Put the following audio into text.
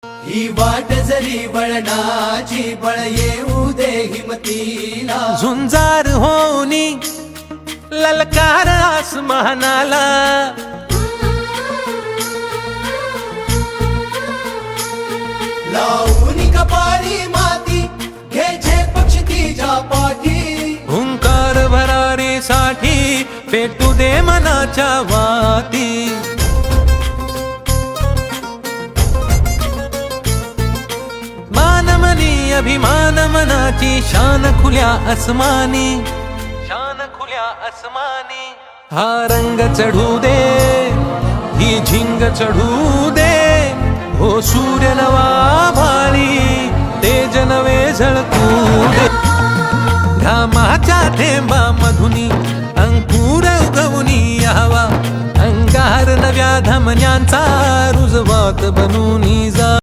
ही वाट जरी वळणाची बळ येऊ दे हिमतीला झुंजार होनी ललकार आसमानाला लावून कपाळी माती घ्यायचे पक्ष तिच्या पाठी हुंकार भरारीसाठी पेटू दे मनाच्या वाती मानमनी अभिमान मनाची शान खुल्या आसमानी हा रंग चढू दे ही झिंग चढू दे हो सूर्य नवा भाळी तेज नवे झळकू दे घामाच्या थेंबा मधुनी अंकुर उगवूनी यावा अंगार नव्या धमन्यांचा रुजवात बनूनी जा